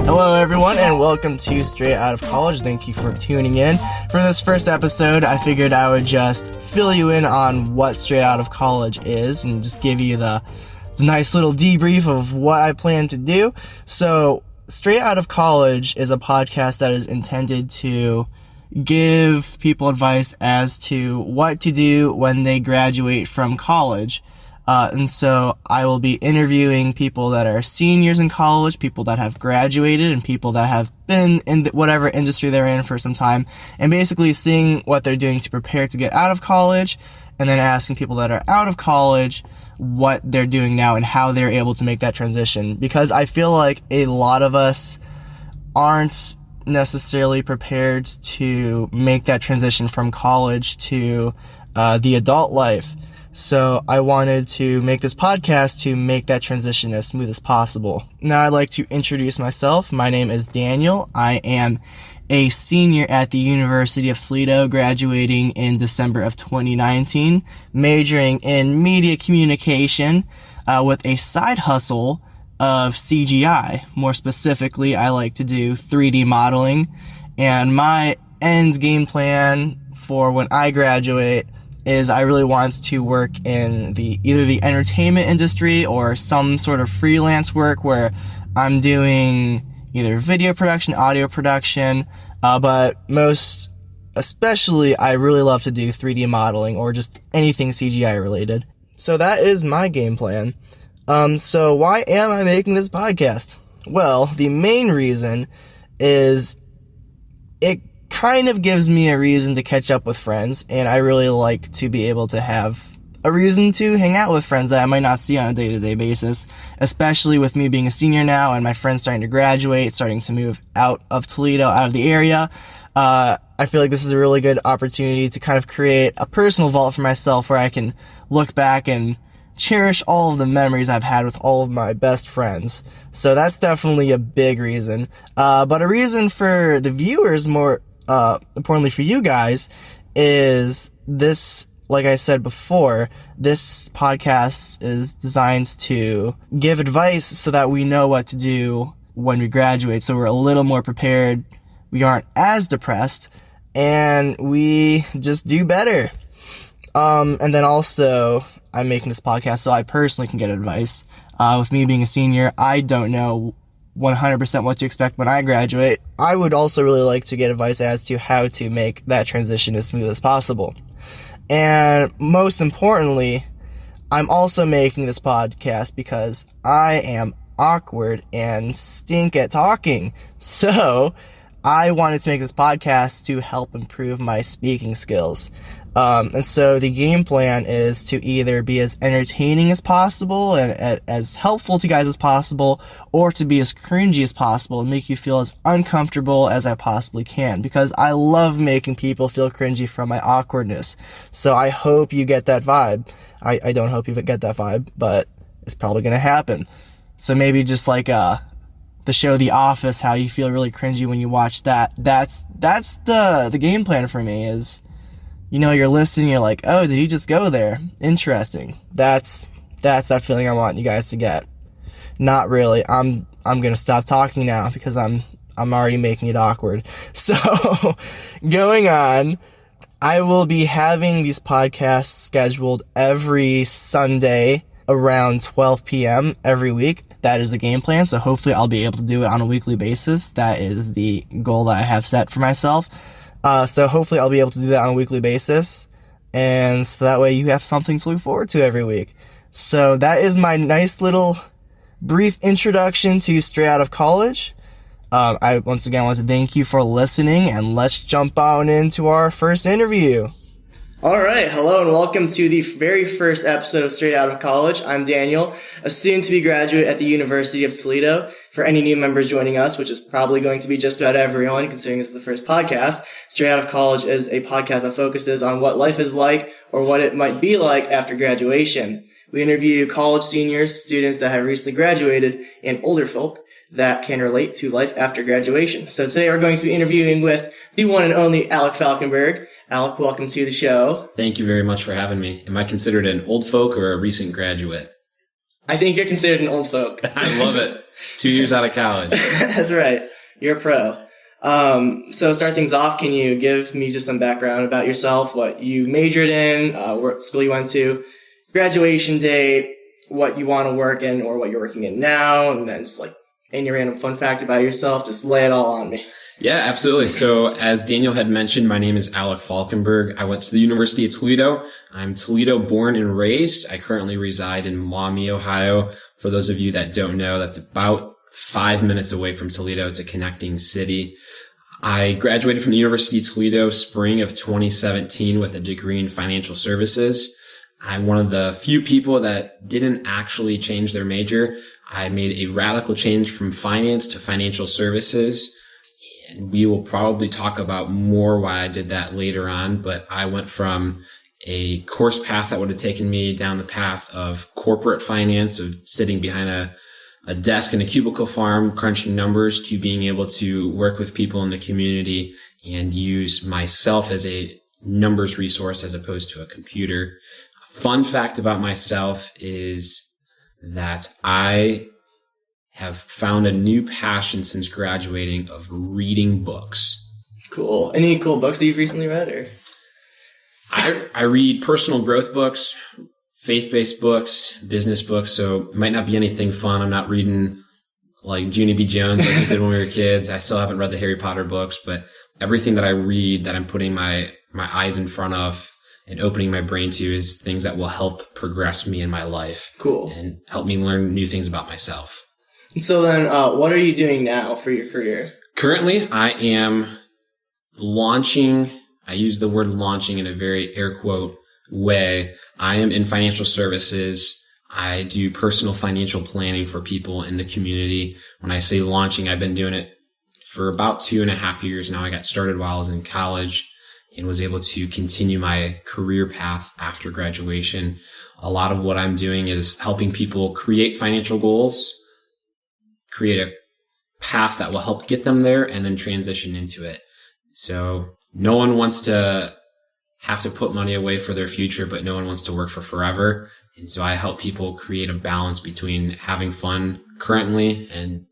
Hello everyone and welcome to Straight Out of College. Thank you for tuning in. For this first episode, I figured I would just fill you in on what Straight Out of College is and just give you the nice little debrief of what I plan to do. So, Straight Out of College is a podcast that is intended to give people advice as to what to do when they graduate from college. And so I will be interviewing people that are seniors in college, people that have graduated, and people that have been in whatever industry they're in for some time, and basically seeing what they're doing to prepare to get out of college, and then asking people that are out of college what they're doing now and how they're able to make that transition. Because I feel like a lot of us aren't necessarily prepared to make that transition from college to the adult life. So I wanted to make this podcast to make that transition as smooth as possible. Now I'd like to introduce myself. My name is Daniel. I am a senior at the University of Toledo, graduating in December of 2019, majoring in media communication with a side hustle of CGI. More specifically, I like to do 3D modeling, and my end game plan for when I graduate is I really want to work in either the entertainment industry or some sort of freelance work where I'm doing either video production, audio production, but most especially I really love to do 3D modeling or just anything CGI related. So that is my game plan. So why am I making this podcast? Well, the main reason is it kind of gives me a reason to catch up with friends, and I really like to be able to have a reason to hang out with friends that I might not see on a day-to-day basis, especially with me being a senior now and my friends starting to graduate, starting to move out of Toledo, out of the area. I feel like this is a really good opportunity to kind of create a personal vault for myself where I can look back and cherish all of the memories I've had with all of my best friends. So that's definitely a big reason. But a reason for the viewers, more importantly for you guys, is this, like I said before, this podcast is designed to give advice so that we know what to do when we graduate, so we're a little more prepared, we aren't as depressed, and we just do better. And then also, I'm making this podcast so I personally can get advice. With me being a senior, I don't know 100% what to expect when I graduate. I would also really like to get advice as to how to make that transition as smooth as possible. And most importantly, I'm also making this podcast because I am awkward and stink at talking. So I wanted to make this podcast to help improve my speaking skills. And so the game plan is to either be as entertaining as possible and as helpful to you guys as possible, or to be as cringy as possible and make you feel as uncomfortable as I possibly can, because I love making people feel cringy from my awkwardness. So I hope you get that vibe. I don't hope you get that vibe, but it's probably going to happen. So maybe just like the show The Office, how you feel really cringy when you watch that. That's the game plan for me is, you know, you're listening, you're like, oh, did he just go there? Interesting. That's that feeling I want you guys to get. Not really. I'm gonna stop talking now because I'm already making it awkward. So, going on, I will be having these podcasts scheduled every Sunday around 12 p.m. every week. That is the game plan, so hopefully I'll be able to do it on a weekly basis. That is the goal that I have set for myself. So hopefully I'll be able to do that on a weekly basis, and so that way you have something to look forward to every week. So that is my nice little brief introduction to Straight Out of College. I once again want to thank you for listening, and let's jump on into our first interview. All right, hello and welcome to the very first episode of Straight Out of College. I'm Daniel, a soon-to-be graduate at the University of Toledo. For any new members joining us, which is probably going to be just about everyone, considering this is the first podcast, Straight Out of College is a podcast that focuses on what life is like or what it might be like after graduation. We interview college seniors, students that have recently graduated, and older folk that can relate to life after graduation. So today we're going to be interviewing with the one and only Alec Falkenburg. Alec, welcome to the show. Thank you very much for having me. Am I considered an old folk or a recent graduate? I think you're considered an old folk. I love it. 2 years out of college. That's right. You're a pro. So start things off, can you give me just some background about yourself, what you majored in, what school you went to, graduation date, what you want to work in or what you're working in now, and then just like any random fun fact about yourself, just lay it all on me. Yeah, absolutely. So as Daniel had mentioned, my name is Alec Falkenburg. I went to the University of Toledo. I'm Toledo born and raised. I currently reside in Maumee, Ohio. For those of you that don't know, that's about 5 minutes away from Toledo. It's a connecting city. I graduated from the University of Toledo spring of 2017 with a degree in financial services. I'm one of the few people that didn't actually change their major. I made a radical change from finance to financial services. And we will probably talk about more why I did that later on, but I went from a course path that would have taken me down the path of corporate finance, of sitting behind a desk in a cubicle farm, crunching numbers, to being able to work with people in the community and use myself as a numbers resource as opposed to a computer. Fun fact about myself is that I have found a new passion since graduating of reading books. Cool. Any cool books that you've recently read? Or I read personal growth books, faith-based books, business books, so it might not be anything fun. I'm not reading like Junie B. Jones like we did when we were kids. I still haven't read the Harry Potter books, but everything that I read that I'm putting my eyes in front of and opening my brain to is things that will help progress me in my life. Cool. And help me learn new things about myself. So then, what are you doing now for your career? Currently, I am launching. I use the word launching in a very air quote way. I am in financial services. I do personal financial planning for people in the community. When I say launching, I've been doing it for about 2.5 years now. I got started while I was in college and was able to continue my career path after graduation. A lot of what I'm doing is helping people create financial goals, create a path that will help get them there, and then transition into it. So no one wants to have to put money away for their future, but no one wants to work for forever. And so I help people create a balance between having fun currently and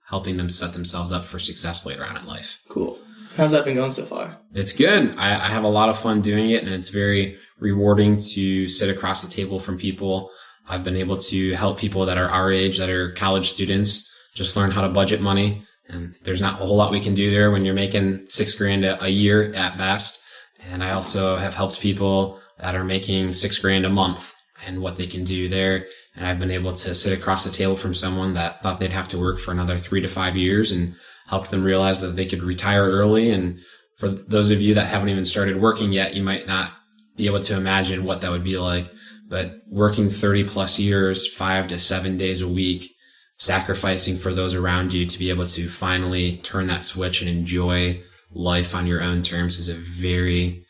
helping them set themselves up for success later on in life. Cool. How's that been going so far? It's good. I have a lot of fun doing it, and it's very rewarding to sit across the table from people. I've been able to help people that are our age, that are college students, just learn how to budget money. And there's not a whole lot we can do there when you're making $6,000 a year at best. And I also have helped people that are making $6,000 a month and what they can do there. And I've been able to sit across the table from someone that thought they'd have to work for another 3 to 5 years and help them realize that they could retire early. And for those of you that haven't even started working yet, you might not be able to imagine what that would be like. But working 30 plus years, 5 to 7 days a week, sacrificing for those around you to be able to finally turn that switch and enjoy life on your own terms is a very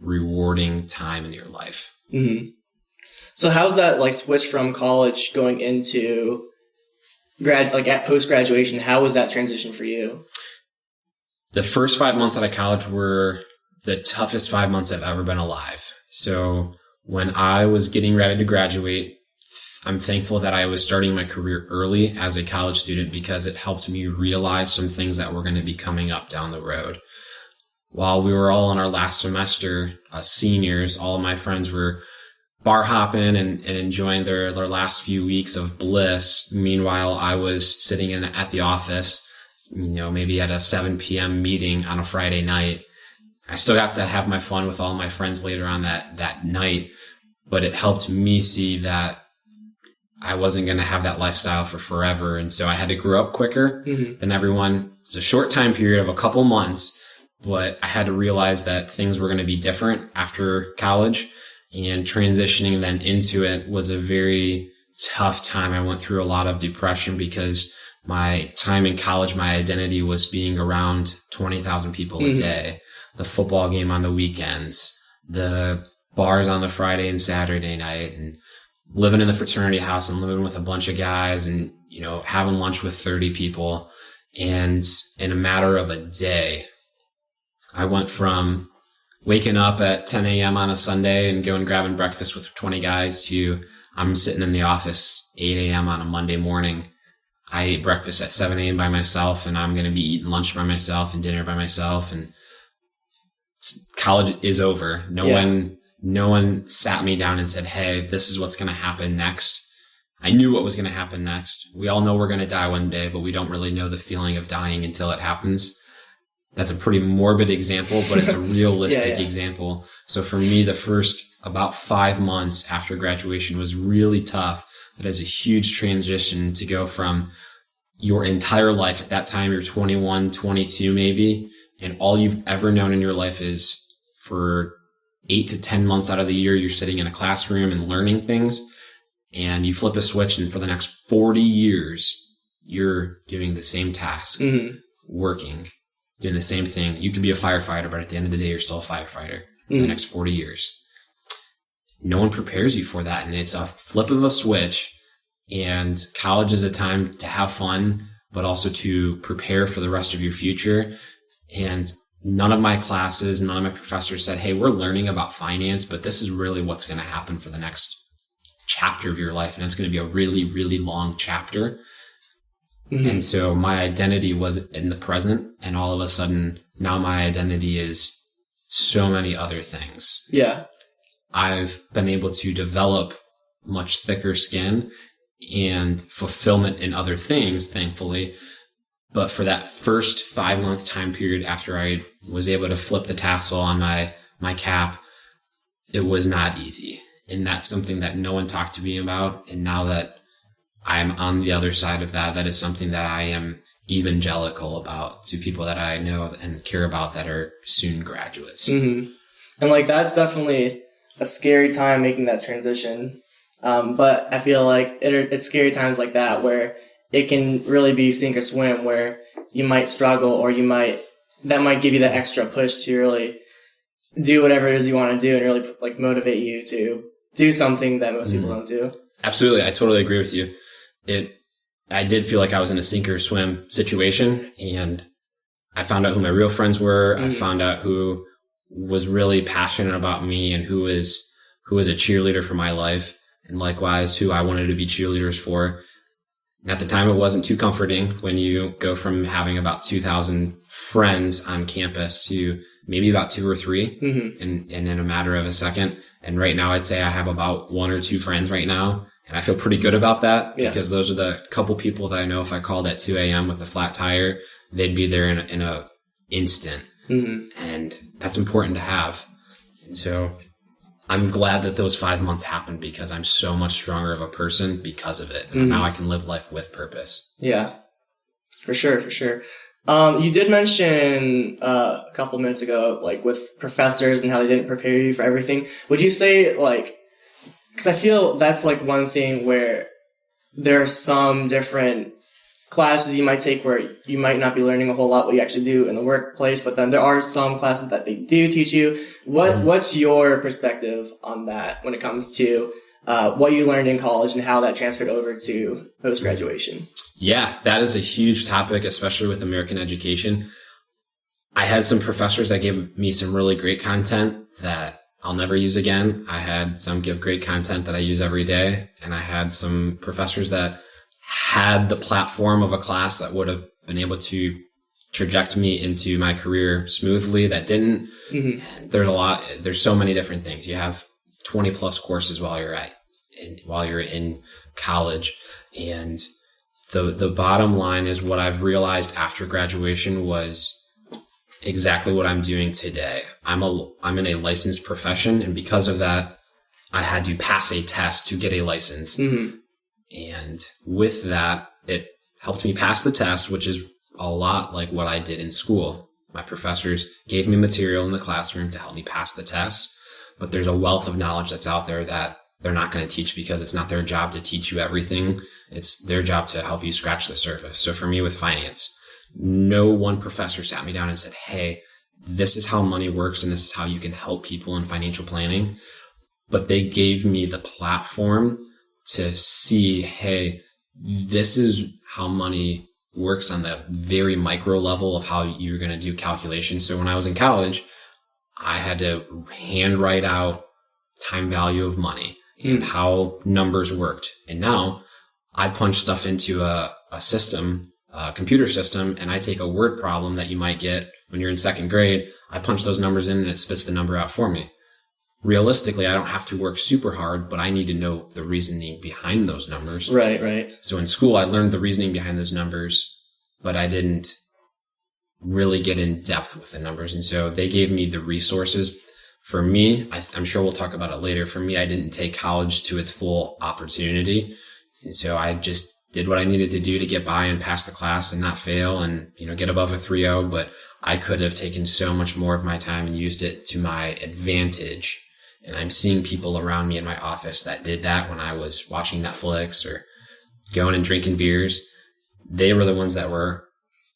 rewarding time in your life. Mm-hmm. So how's that like switch from college going into at post-graduation? How was that transition for you? The first 5 months out of college were the toughest 5 months I've ever been alive. So when I was getting ready to graduate, I'm thankful that I was starting my career early as a college student because it helped me realize some things that were going to be coming up down the road. While we were all in our last semester, seniors, all of my friends were bar hopping and enjoying their last few weeks of bliss. Meanwhile, I was sitting at the office, maybe at a 7 p.m. meeting on a Friday night. I still have to have my fun with all my friends later on that night, but it helped me see that I wasn't going to have that lifestyle for forever. And so I had to grow up quicker than everyone. It's a short time period of a couple months, but I had to realize that things were going to be different after college, and transitioning then into it was a very tough time. I went through a lot of depression because my time in college, my identity was being around 20,000 people a day, the football game on the weekends, the bars on the Friday and Saturday night, and living in the fraternity house and living with a bunch of guys and, having lunch with 30 people. And in a matter of a day, I went from waking up at 10 a.m. on a Sunday and going grabbing breakfast with 20 guys to I'm sitting in the office 8 a.m. on a Monday morning. I ate breakfast at 7 a.m. by myself, and I'm going to be eating lunch by myself and dinner by myself. And college is over. No one sat me down and said, hey, this is what's going to happen next. I knew what was going to happen next. We all know we're going to die one day, but we don't really know the feeling of dying until it happens. That's a pretty morbid example, but it's a realistic example. So for me, the first about 5 months after graduation was really tough. That is a huge transition to go from your entire life. At that time, you're 21, 22 maybe, and all you've ever known in your life is for 8 to 10 months out of the year, you're sitting in a classroom and learning things, and you flip a switch, and for the next 40 years, you're doing the same task, working, doing the same thing. You could be a firefighter, but at the end of the day, you're still a firefighter for the next 40 years. No one prepares you for that. And it's a flip of a switch. And college is a time to have fun, but also to prepare for the rest of your future. And none of my classes, none of my professors said, hey, we're learning about finance, but this is really what's going to happen for the next chapter of your life. And it's going to be a really, really long chapter. And so my identity was in the present. And all of a sudden, now my identity is so many other things. Yeah. I've been able to develop much thicker skin and fulfillment in other things, thankfully. But for that first 5-month time period after I was able to flip the tassel on my cap, it was not easy. And that's something that no one talked to me about. And now that I'm on the other side of that, that is something that I am evangelical about to people that I know and care about that are soon graduates. And like, that's definitely a scary time making that transition. But I feel like it's scary times like that where it can really be sink or swim, where you might struggle, or that might give you that extra push to really do whatever it is you want to do and really like motivate you to do something that most people don't do. Absolutely. I totally agree with you. I did feel like I was in a sink or swim situation, and I found out who my real friends were. I found out who was really passionate about me and who was a cheerleader for my life, and likewise who I wanted to be cheerleaders for. And at the time, it wasn't too comforting when you go from having about 2,000 friends on campus to maybe about 2 or 3 in a matter of a second. And right now, I'd say I have about 1 or 2 friends right now. And I feel pretty good about that because those are the couple people that I know if I called at 2 a.m. with a flat tire, they'd be there in a instant. And that's important to have. And so I'm glad that those 5 months happened because I'm so much stronger of a person because of it. And now I can live life with purpose. Yeah, for sure. You did mention a couple minutes ago, like with professors and how they didn't prepare you for everything. Would you say, like, because I feel that's like one thing where there are some different classes you might take where you might not be learning a whole lot what you actually do in the workplace, but then there are some classes that they do teach you. What's your perspective on that when it comes to what you learned in college and how that transferred over to post-graduation? Yeah, that is a huge topic, especially with American education. I had some professors that gave me some really great content that I'll never use again. I had some give great content that I use every day. And I had some professors that had the platform of a class that would have been able to traject me into my career smoothly that didn't. There's so many different things. You have 20 plus courses while you're in college. And the bottom line is what I've realized after graduation was exactly what I'm doing today. I'm in a licensed profession, and because of that, I had to pass a test to get a license. And with that, it helped me pass the test, which is a lot like what I did in school. My professors gave me material in the classroom to help me pass the test, but there's a wealth of knowledge that's out there that they're not going to teach because it's not their job to teach you everything. It's their job to help you scratch the surface. So for me with finance, no one professor sat me down and said, hey, this is how money works and this is how you can help people in financial planning. But they gave me the platform to see, hey, this is how money works on the very micro level of how you're going to do calculations. So when I was in college, I had to handwrite out time value of money. and how numbers worked. And now I punch stuff into a system, a computer system, and I take a word problem that you might get when you're in second grade. I punch those numbers in and it spits the number out for me. Realistically, I don't have to work super hard, but I need to know the reasoning behind those numbers. Right. So in school, I learned the reasoning behind those numbers, but I didn't really get in depth with the numbers. And so they gave me the resources. For me, I'm sure we'll talk about it later. For me, I didn't take college to its full opportunity. And so I just did what I needed to do to get by and pass the class and not fail and, get above a 3.0. But I could have taken so much more of my time and used it to my advantage. And I'm seeing people around me in my office that did that when I was watching Netflix or going and drinking beers. They were the ones that were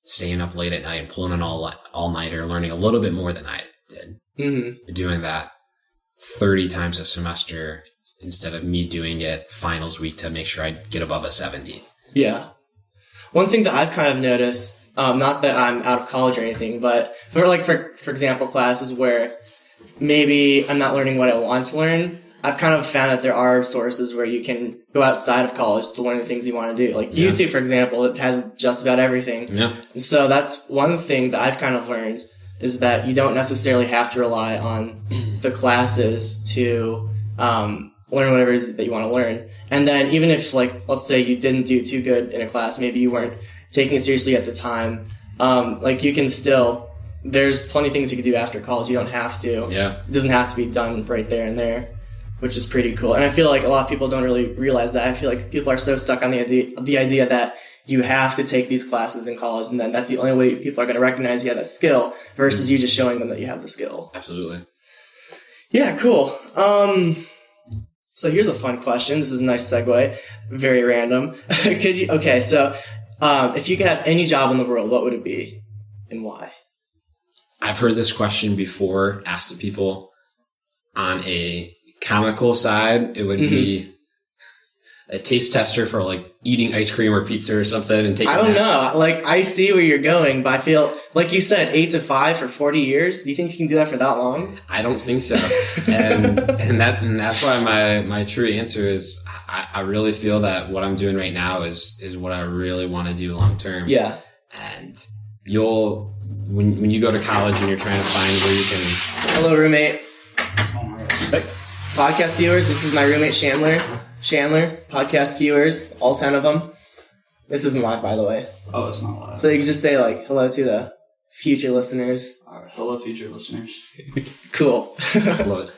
staying up late at night and pulling an all-nighter, learning a little bit more than I did. Mm-hmm. Doing that 30 times a semester instead of me doing it finals week to make sure I get above a 70. Yeah. One thing that I've kind of noticed, not that I'm out of college or anything, but for example, classes where maybe I'm not learning what I want to learn, I've kind of found that there are sources where you can go outside of college to learn the things you want to do. Like YouTube, for example, it has just about everything. Yeah. And so that's one thing that I've kind of learned is that you don't necessarily have to rely on the classes to learn whatever it is that you want to learn. And then even if, let's say you didn't do too good in a class, maybe you weren't taking it seriously at the time, you can still, there's plenty of things you can do after college. You don't have to. Yeah. It doesn't have to be done right there and there, which is pretty cool. And I feel like a lot of people don't really realize that. I feel like people are so stuck on the idea that you have to take these classes in college, and then that's the only way people are going to recognize you have that skill versus you just showing them that you have the skill. Absolutely. Yeah, cool. So here's a fun question. This is a nice segue. Very random. If you could have any job in the world, what would it be and why? I've heard this question before asked to people. On a comical side, it would be a taste tester for eating ice cream or pizza or something and taking. I don't know. I see where you're going, but I feel like you said 8 to 5 for 40 years. Do you think you can do that for that long? I don't think so. and that's why my true answer is I really feel that what I'm doing right now is what I really want to do long term. Yeah. And when you go to college and you're trying to find where you can. Hello, roommate. Hey. Podcast viewers, this is my roommate Chandler, podcast viewers, all 10 of them. This isn't live, by the way. Oh, it's not live. So you can just say, hello to the future listeners. All right, hello, future listeners. Cool. Love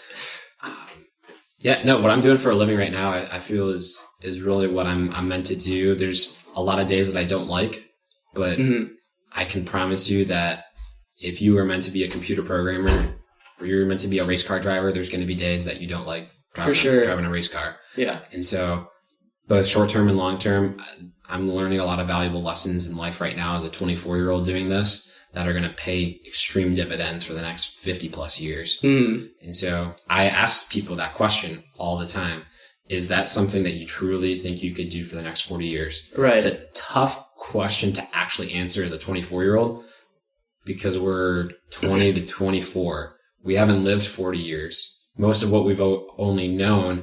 it. What I'm doing for a living right now, I feel is really what I'm meant to do. There's a lot of days that I don't like, but I can promise you that if you were meant to be a computer programmer or you're meant to be a race car driver, there's going to be days that you don't like driving a race car. Yeah. And so both short-term and long-term, I'm learning a lot of valuable lessons in life right now as a 24-year-old doing this that are going to pay extreme dividends for the next 50 plus years. And so I ask people that question all the time. Is that something that you truly think you could do for the next 40 years? Right. It's a tough question to actually answer as a 24-year-old because we're 20 to 24. We haven't lived 40 years. Most of what we've only known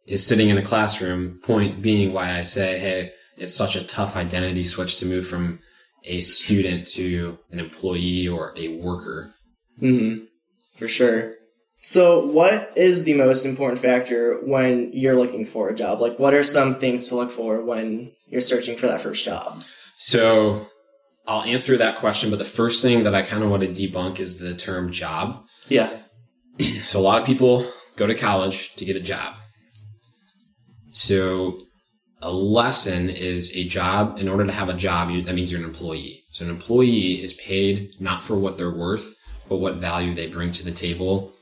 is sitting in a classroom, point being why I say, hey, it's such a tough identity switch to move from a student to an employee or a worker. For sure. So what is the most important factor when you're looking for a job? What are some things to look for when you're searching for that first job? So I'll answer that question, but the first thing that I kind of want to debunk is the term job. Yeah. So a lot of people go to college to get a job. So a lesson is a job. In order to have a job, that means you're an employee. So an employee is paid not for what they're worth, but what value they bring to the table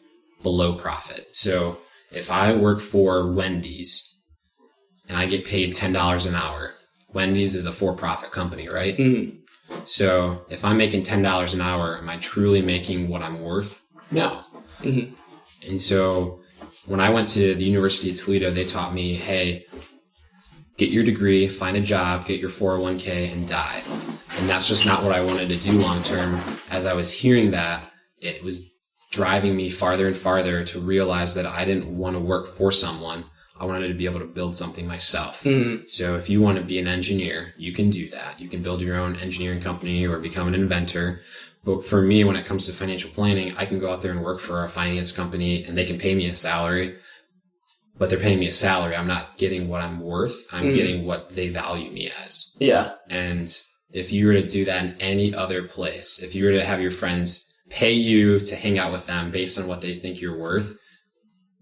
below profit. So if I work for Wendy's and I get paid $10 an hour, Wendy's is a for-profit company, right? So if I'm making $10 an hour, am I truly making what I'm worth? No. And so when I went to the University of Toledo, they taught me, hey, get your degree, find a job, get your 401k, and die. And that's just not what I wanted to do long term. As I was hearing that, it was driving me farther and farther to realize that I didn't want to work for someone. I wanted to be able to build something myself. Mm-hmm. So if you want to be an engineer, you can do that. You can build your own engineering company or become an inventor. But for me, when it comes to financial planning, I can go out there and work for a finance company and they can pay me a salary, but they're paying me a salary. I'm not getting what I'm worth. I'm getting what they value me as. Yeah. And if you were to do that in any other place, if you were to have your friends pay you to hang out with them based on what they think you're worth,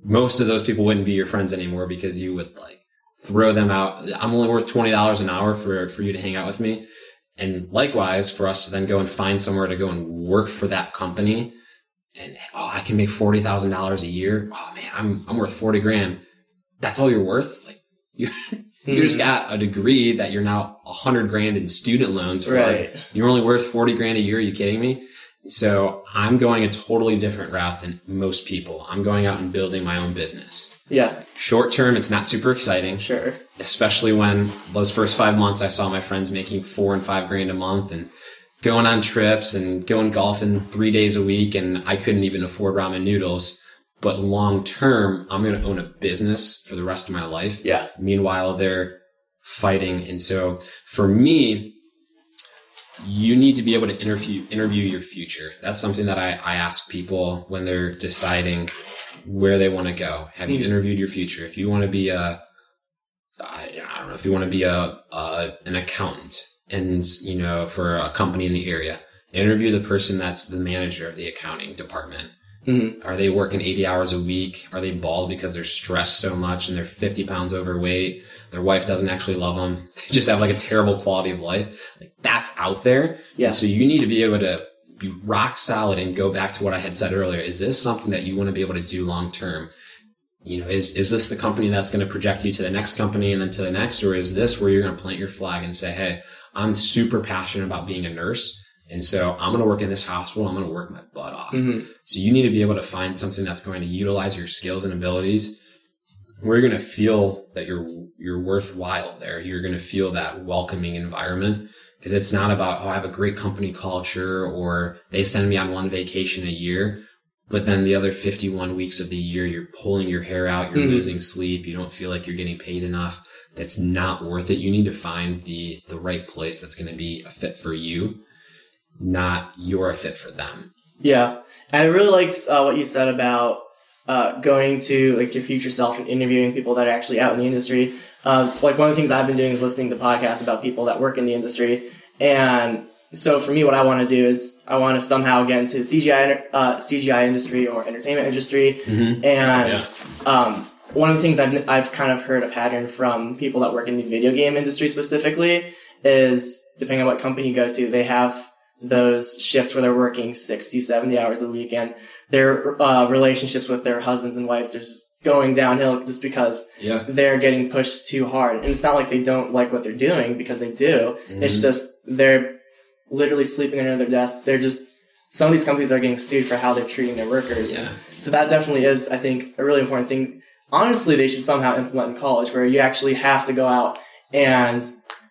most of those people wouldn't be your friends anymore because you would like throw them out. I'm only worth $20 an hour for you to hang out with me. And likewise, for us to then go and find somewhere to go and work for that company and, I can make $40,000 a year. Oh man, I'm worth 40 grand. That's all you're worth? Like you just got a degree that you're now 100 grand in student loans for. Right. You're only worth 40 grand a year. Are you kidding me? So I'm going a totally different route than most people. I'm going out and building my own business. Yeah. Short term, it's not super exciting. Sure. Especially when those first 5 months I saw my friends making $4,000 and $5,000 a month and going on trips and going golfing 3 days a week, and I couldn't even afford ramen noodles. But long term, I'm going to own a business for the rest of my life. Yeah. Meanwhile, they're fighting. And so for me, you need to be able to interview your future. That's something that I ask people when they're deciding where they want to go. Have you interviewed your future? If you want to be I don't know, if you want to be an accountant and, for a company in the area, interview the person that's the manager of the accounting department. Mm-hmm. Are they working 80 hours a week? Are they bald because they're stressed so much and they're 50 pounds overweight? Their wife doesn't actually love them. They just have like a terrible quality of life. Like that's out there. Yeah. And so you need to be able to be rock solid and go back to what I had said earlier. Is this something that you want to be able to do long term? Is this the company that's going to project you to the next company and then to the next? Or is this where you're going to plant your flag and say, hey, I'm super passionate about being a nurse. And so I'm going to work in this hospital. I'm going to work my butt off. Mm-hmm. So you need to be able to find something that's going to utilize your skills and abilities. We're going to feel that you're worthwhile there. You're going to feel that welcoming environment because it's not about, I have a great company culture or they send me on one vacation a year. But then the other 51 weeks of the year, you're pulling your hair out. You're losing sleep. You don't feel like you're getting paid enough. That's not worth it. You need to find the right place that's going to be a fit for you, not you're a fit for them. Yeah. And I really liked what you said about going to like your future self and interviewing people that are actually out in the industry. Like one of the things I've been doing is listening to podcasts about people that work in the industry. And so for me, what I want to do is I want to somehow get into the CGI industry or entertainment industry. Mm-hmm. And one of the things I've kind of heard a pattern from people that work in the video game industry specifically is, depending on what company you go to, they have those shifts where they're working 60, 70 hours a week, and their relationships with their husbands and wives are just going downhill just because they're getting pushed too hard. And it's not like they don't like what they're doing, because they do. Mm-hmm. It's just they're literally sleeping under their desk. Some of these companies are getting sued for how they're treating their workers. Yeah. So that definitely is, I think, a really important thing. Honestly, they should somehow implement in college where you actually have to go out and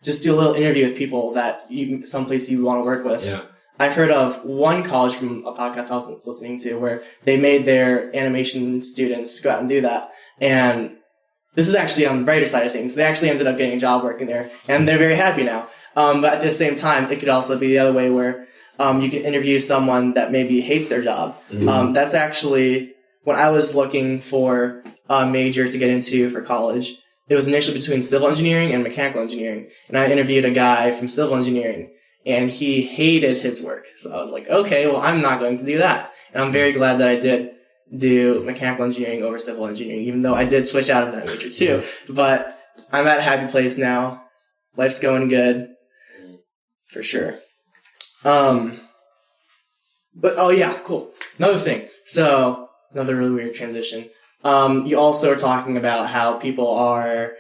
just do a little interview with people that someplace you want to work with. Yeah. I've heard of one college from a podcast I was listening to where they made their animation students go out and do that. And this is actually on the brighter side of things. They actually ended up getting a job working there, and they're very happy now. But at the same time, it could also be the other way where you can interview someone that maybe hates their job. Mm-hmm. That's actually, when I was looking for a major to get into for college, it was initially between civil engineering and mechanical engineering. And I interviewed a guy from civil engineering, and he hated his work. So I was like, okay, well, I'm not going to do that. And I'm very glad that I did do mechanical engineering over civil engineering, even though I did switch out of that major too. But I'm at a happy place now. Life's going good. For sure. But, oh yeah, cool. Another thing. So, another really weird transition. You also are talking about how people are,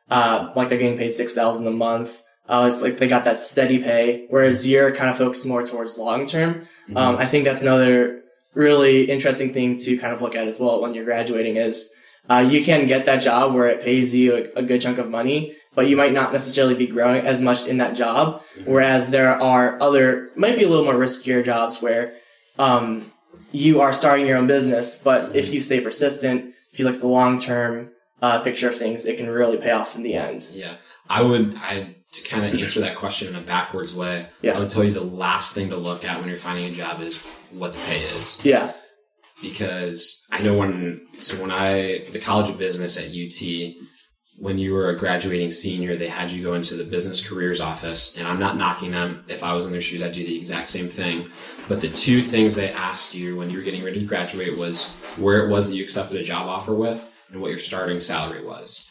like they're getting paid $6,000 a month. It's like they got that steady pay, whereas you're kind of focused more towards long term. Mm-hmm. I think that's another really interesting thing to kind of look at as well when you're graduating is, you can get that job where it pays you a good chunk of money, but you might not necessarily be growing as much in that job. Mm-hmm. Whereas there are might be a little more riskier jobs where, you are starting your own business, but if you stay persistent, if you look at the long-term picture of things, it can really pay off in the end. Yeah. To kind of answer that question in a backwards way, Yeah. I would tell you the last thing to look at when you're finding a job is what the pay is. Yeah. Because I know for the College of Business at UT, when you were a graduating senior, they had you go into the business careers office, and I'm not knocking them. If I was in their shoes, I'd do the exact same thing. But the two things they asked you when you were getting ready to graduate was where it was that you accepted a job offer with and what your starting salary was.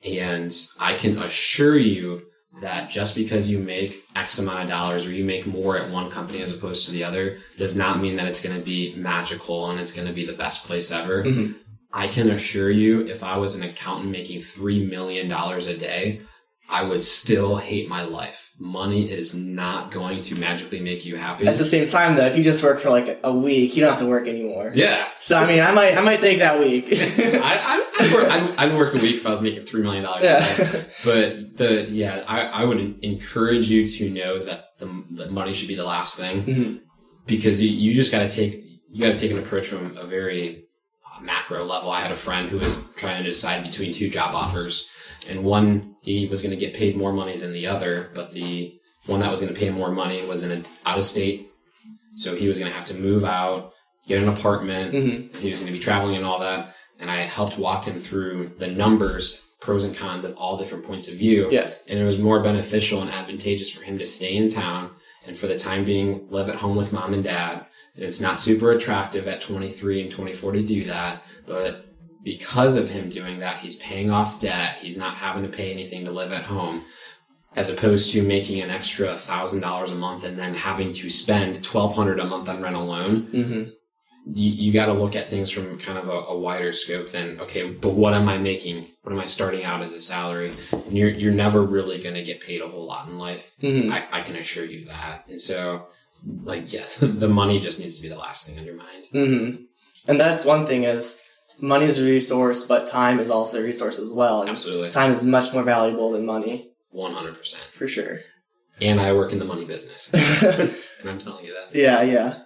And I can assure you that just because you make X amount of dollars or you make more at one company as opposed to the other does not mean that it's going to be magical and it's going to be the best place ever. Mm-hmm. I can assure you, if I was an accountant making $3 million a day, I would still hate my life. Money is not going to magically make you happy. At the same time, though, if you just work for like a week, you don't have to work anymore. Yeah. So I mean, I might take that week. I'd work a week if I was making $3 million a day. But I would encourage you to know that the money should be the last thing, mm-hmm. because you just got to take an approach from a very macro level. I had a friend who was trying to decide between two job offers, and one, he was going to get paid more money than the other, but the one that was going to pay more money was out of state. So he was going to have to move out, get an apartment. Mm-hmm. He was going to be traveling and all that. And I helped walk him through the numbers, pros and cons of all different points of view. Yeah. And it was more beneficial and advantageous for him to stay in town and for the time being live at home with mom and dad. And it's not super attractive at 23 and 24 to do that, but because of him doing that, he's paying off debt. He's not having to pay anything to live at home, as opposed to making an extra $1,000 a month and then having to spend $1,200 a month on rent alone. Mm-hmm. You got to look at things from kind of a wider scope than, okay, but what am I making? What am I starting out as a salary? And you're never really going to get paid a whole lot in life. Mm-hmm. I can assure you that. And so, the money just needs to be the last thing on your mind. Mm-hmm. And that's one thing is, money is a resource, but time is also a resource as well. And absolutely. Time is much more valuable than money. 100%. For sure. And I work in the money business. And I'm telling you that. Yeah.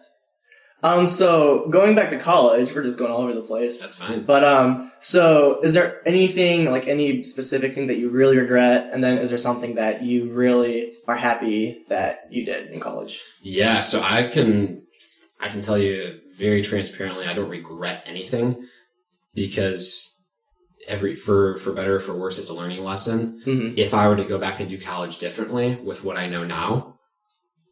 So going back to college, we're just going all over the place. That's fine. But, so is there anything, like any specific thing that you really regret? And then is there something that you really are happy that you did in college? Yeah. So I can tell you very transparently, I don't regret anything, because for better or for worse, it's a learning lesson. Mm-hmm. If I were to go back and do college differently with what I know now,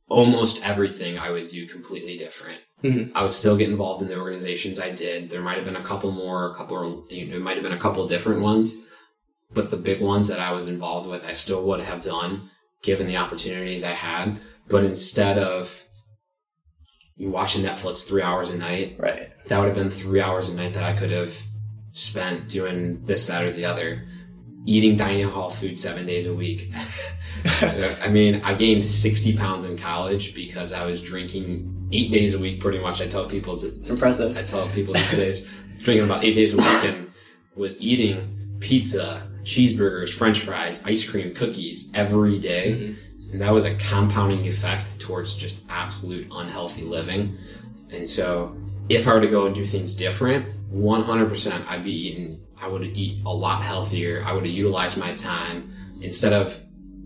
almost everything I would do completely different. Mm-hmm. I would still get involved in the organizations I did. There might have been a couple more, it might have been a couple different ones, but the big ones that I was involved with, I still would have done given the opportunities I had. But instead of watching Netflix 3 hours a night, right, that would have been 3 hours a night that I could have spent doing this, that, or the other, eating dining hall food 7 days a week. So, I mean, I gained 60 pounds in college because I was drinking 8 days a week, pretty much. I tell people it's impressive. I tell people these days, drinking about 8 days a week, and was eating pizza, cheeseburgers, French fries, ice cream, cookies every day. Mm-hmm. And that was a compounding effect towards just absolute unhealthy living. And so if I were to go and do things different, 100% I would eat a lot healthier. I would have utilized my time instead of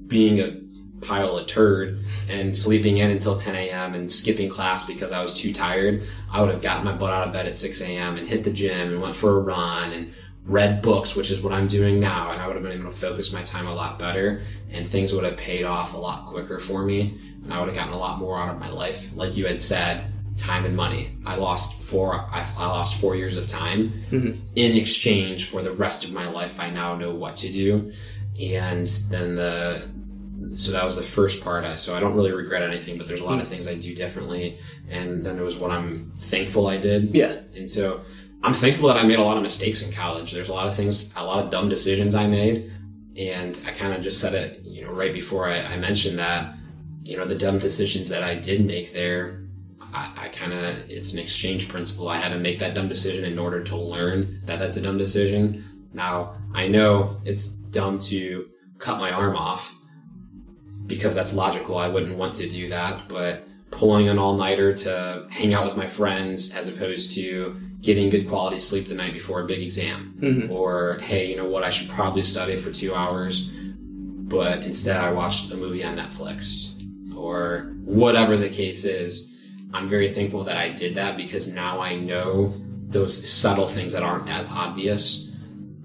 being a pile of turd and sleeping in until 10 a.m. and skipping class because I was too tired. I would have gotten my butt out of bed at 6 a.m. and hit the gym and went for a run and read books, which is what I'm doing now. And I would have been able to focus my time a lot better, and things would have paid off a lot quicker for me. And I would have gotten a lot more out of my life. Like you had said, time and money. I lost 4 years of time. Mm-hmm. In exchange for the rest of my life. I now know what to do. And then so that was the first part. So I don't really regret anything, but there's a lot of things I do differently. And then there was what I'm thankful I did. Yeah. And so I'm thankful that I made a lot of mistakes in college. There's a lot of dumb decisions I made. And I kind of just said it, right before I mentioned that, the dumb decisions that I did make there, it's an exchange principle. I had to make that dumb decision in order to learn that that's a dumb decision. Now, I know it's dumb to cut my arm off because that's logical. I wouldn't want to do that, but pulling an all-nighter to hang out with my friends as opposed to getting good quality sleep the night before a big exam. Or, hey, you know what, I should probably study for 2 hours, but instead I watched a movie on Netflix, or whatever the case is. I'm very thankful that I did that, because now I know those subtle things that aren't as obvious.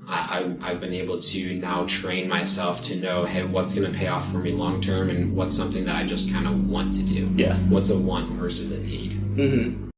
I've been able to now train myself to know, hey, what's going to pay off for me long term, and what's something that I just kind of want to do. Yeah. What's a want versus a need.